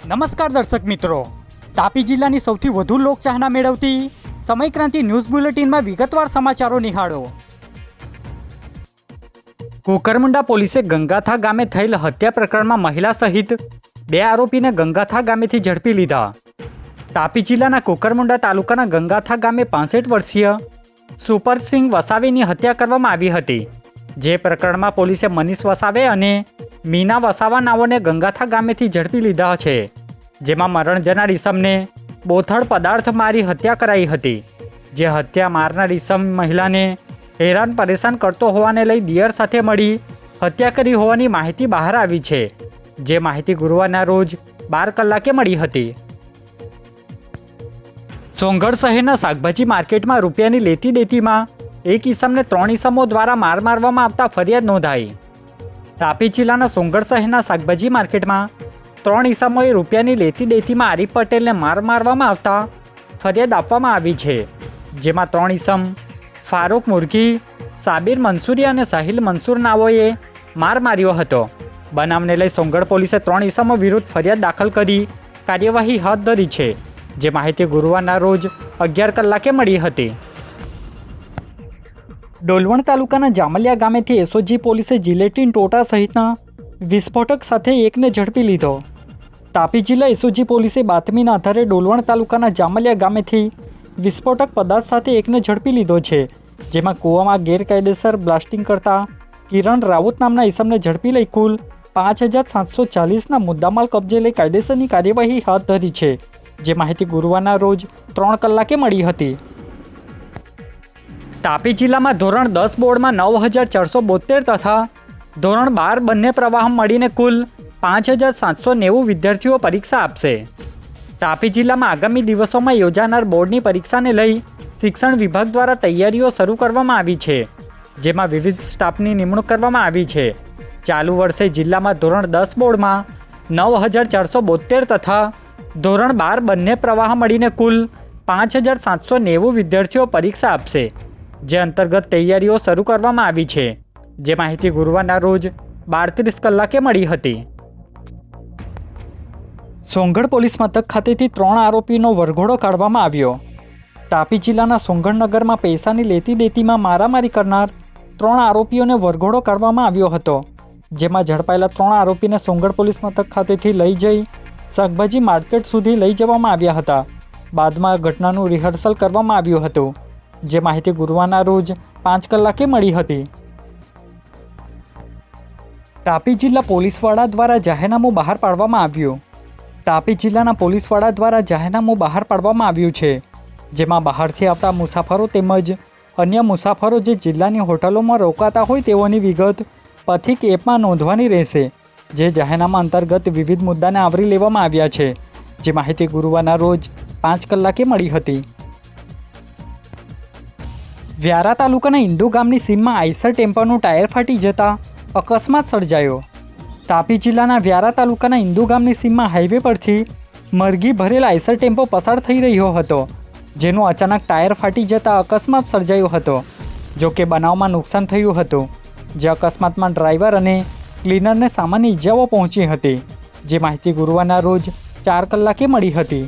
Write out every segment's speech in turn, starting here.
નમસ્કાર દર્શક મિત્રો, તાપી જિલ્લાની સૌથી વધુ લોકચાહના મેળવતી સમય ક્રાંતિ ન્યૂઝ બુલેટિનમાં વિગતવાર સમાચારો નિહાળો। કુકરમુંડા પોલીસે ગંગાથા ગામે થયેલ હત્યા પ્રકરણમાં મહિલા સહિત 2 આરોપીને ગંગાથા ગામેથી ઝડપી લીધા। તાપી જિલ્લાના કુકરમુંડા તાલુકાના ગંગાથા ગામે 65 વર્ષીય સુપરસિંહ વસાવેની હત્યા કરવામાં આવી હતી। જે પ્રકરણમાં પોલીસે મનીષ વસાવે અને મીના વસાવા નાઓને ગંગાથા ગામેથી ઝડપી લીધા છે, જેમાં મરણ જનાર ઈસમને બોથડ પદાર્થ મારી હત્યા કરાઈ હતી। જે હત્યા મારનાર ઈસમ મહિલાને હેરાન પરેશાન કરતો હોવાને લઈ દિયર સાથે મળી હત્યા કરી હોવાની માહિતી બહાર આવી છે। જે માહિતી ગુરુવારના રોજ 12 કલાકે મળી હતી। સોંગઢ શહેરના શાકભાજી માર્કેટમાં રૂપિયાની લેતી દેતીમાં એક ઈસમને 3 ઈસમો દ્વારા મારવામાં આવતા ફરિયાદ નોંધાઈ। તાપી જિલ્લાના સોંગઢ શહેરના શાકભાજી માર્કેટમાં 3 ઈસમોએ રૂપિયાની લેતી દેતીમાં આરીફ પટેલને મારવામાં આવતા ફરિયાદ આપવામાં આવી છે। જેમાં 3 ઈસમ ફારૂક મુરઘી, સાબિર મંસૂરી અને સાહિલ મંસૂર નાઓએ માર માર્યો હતો। બનાવને લઈ સોંગઢ પોલીસે 3 ઈસમો વિરુદ્ધ ફરિયાદ દાખલ કરી કાર્યવાહી હાથ ધરી છે। જે માહિતી ગુરુવારના રોજ 11 કલાકે મળી હતી। ડોલવણ તાલુકાના જામલિયા ગામેથી એસઓજી પોલીસે જિલેટીન ટોટા સહિતના વિસ્ફોટક સાથે એકને ઝડપી લીધો। તાપી જિલ્લા એસઓજી પોલીસે બાતમીના આધારે ડોલવણ તાલુકાના જામલિયા ગામેથી વિસ્ફોટક પદાર્થ સાથે એકને ઝડપી લીધો છે। જેમાં કૂવામાં ગેરકાયદેસર બ્લાસ્ટિંગ કરતા કિરણ રાઉત નામના ઈસમને ઝડપી લઈ કુલ 5740ના મુદ્દામાલ કબજે લઈ કાયદેસરની કાર્યવાહી હાથ ધરી છે। જે માહિતી ગુરુવારના રોજ 3 કલાકે મળી હતી। તાપી જિલ્લામાં ધોરણ 10 બોર્ડમાં 9472 તથા ધોરણ 12 બંને પ્રવાહ મળીને કુલ 5790 વિદ્યાર્થીઓ પરીક્ષા આપશે। તાપી જિલ્લામાં આગામી દિવસોમાં યોજાનાર બોર્ડની પરીક્ષાને લઈ શિક્ષણ વિભાગ દ્વારા તૈયારીઓ શરૂ કરવામાં આવી છે। જેમાં વિવિધ સ્ટાફની નિમણૂક કરવામાં આવી છે। ચાલુ વર્ષે જિલ્લામાં ધોરણ 10 બોર્ડમાં 9472 તથા ધોરણ 12 બંને પ્રવાહ મળીને કુલ 5790 વિદ્યાર્થીઓ પરીક્ષા આપશે। જે અંતર્ગત તૈયારીઓ શરૂ કરવામાં આવી છે। જે માહિતી ગુરુવારના રોજ 12:30 કલાકે મળી હતી। સોંગઢ પોલીસ મથક ખાતેથી 3 આરોપીનો વરઘોડો કાઢવામાં આવ્યો। તાપી જિલ્લાના સોંગઢ નગરમાં પૈસાની લેતી દેતીમાં મારામારી કરનાર 3 આરોપીઓને વરઘોડો કાઢવામાં આવ્યો હતો। જેમાં ઝડપાયેલા 3 આરોપીને સોંગઢ પોલીસ મથક ખાતેથી લઈ જઈ શાકભાજી માર્કેટ સુધી લઈ જવામાં આવ્યા હતા। બાદમાં ઘટનાનું રિહર્સલ કરવામાં આવ્યું હતું। જે માહિતી ગુરુવારના રોજ 5 કલાકે મળી હતી। તાપી જિલ્લા પોલીસ વડા દ્વારા જાહેરનામું બહાર પાડવામાં આવ્યું। તાપી જિલ્લાના પોલીસ વડા દ્વારા જાહેરનામું બહાર પાડવામાં આવ્યું છે। જેમાં બહારથી આવતા મુસાફરો તેમજ અન્ય મુસાફરો જે જિલ્લાની હોટલોમાં રોકાતા હોય તેઓની વિગત પથિક એપમાં નોંધવાની રહેશે। જે જાહેરનામા અંતર્ગત વિવિધ મુદ્દાને આવરી લેવામાં આવ્યા છે। જે માહિતી ગુરુવારના રોજ 5 કલાકે મળી હતી। વ્યારા તાલુકાના ઇન્દુ ગામની સીમમાં આઈસર ટેમ્પોનું ટાયર ફાટી જતા અકસ્માત સર્જાયો। તાપી જિલ્લાના વ્યારા તાલુકાના ઇન્દુ ગામની સીમમાં હાઈવે પરથી મરઘી ભરેલ આઈસર ટેમ્પો પસાર થઈ રહ્યો હતો, જેનું અચાનક ટાયર ફાટી જતા અકસ્માત સર્જાયો હતો। જો કે બનાવમાં નુકસાન થયું હતું। જે અકસ્માતમાં ડ્રાઈવર અને ક્લીનરને સામાન્ય ઇજાઓ પહોંચી હતી। જે માહિતી ગુરુવારના રોજ 4 કલાકે મળી હતી।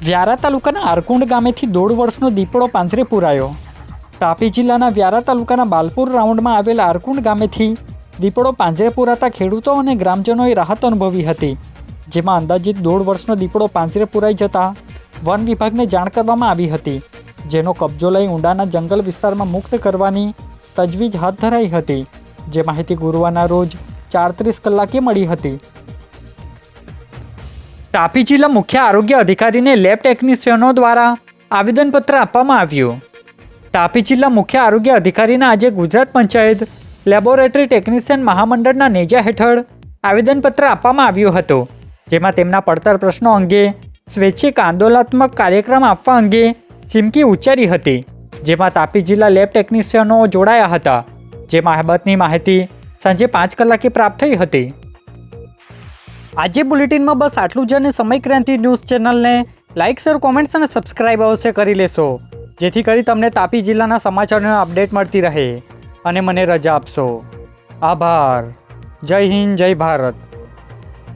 વ્યારા તાલુકાના આરકુંડ ગામેથી 1.5 વર્ષનો દીપડો પાંજરે પુરાયો। તાપી જિલ્લાના વ્યારા તાલુકાના બાલપુર રાઉન્ડમાં આવેલ આરકુંડ ગામેથી દીપડો પાંજરે પુરાતા ખેડૂતો અને ગ્રામજનોએ રાહત અનુભવી હતી। જેમાં અંદાજિત 1.5 વર્ષનો દીપડો પાંજરે પુરાઈ જતા વન વિભાગને જાણ કરવામાં આવી હતી। જેનો કબજો લઈ ઊંડાના જંગલ વિસ્તારમાં મુક્ત કરવાની તજવીજ હાથ ધરાઈ હતી। જે માહિતી ગુરુવારના રોજ 4:30 કલાકે મળી હતી। તાપી જિલ્લા મુખ્ય આરોગ્ય અધિકારીને લેબ ટેકનિશિયનો દ્વારા આવેદનપત્ર આપવામાં આવ્યું। તાપી જિલ્લા મુખ્ય આરોગ્ય અધિકારીના આજે ગુજરાત પંચાયત લેબોરેટરી ટેકનિશિયન મહામંડળના નેજા હેઠળ આવેદનપત્ર આપવામાં આવ્યું હતું। જેમાં તેમના પડતર પ્રશ્નો અંગે સ્વૈચ્છિક આંદોલનાત્મક કાર્યક્રમ આપવા અંગે ચીમકી ઉચ્ચારી હતી। જેમાં તાપી જિલ્લા લેબ ટેકનિશિયનો જોડાયા હતા। જે બાબતની માહિતી સાંજે 5 કલાકે પ્રાપ્ત થઈ હતી। આજે બુલેટિનમાં બસ આટલું જ અને સમય ક્રાંતિ ન્યૂઝ ચેનલને લાઇક, શેર, કોમેન્ટ્સ અને સબસ્ક્રાઇબ અવશ્ય કરી લેશો, જેથી કરી તમને તાપી જિલ્લાના સમાચારોની અપડેટ મળતી રહે અને મને રજા આપશો। આભાર। જય હિન્દ, જય ભારત।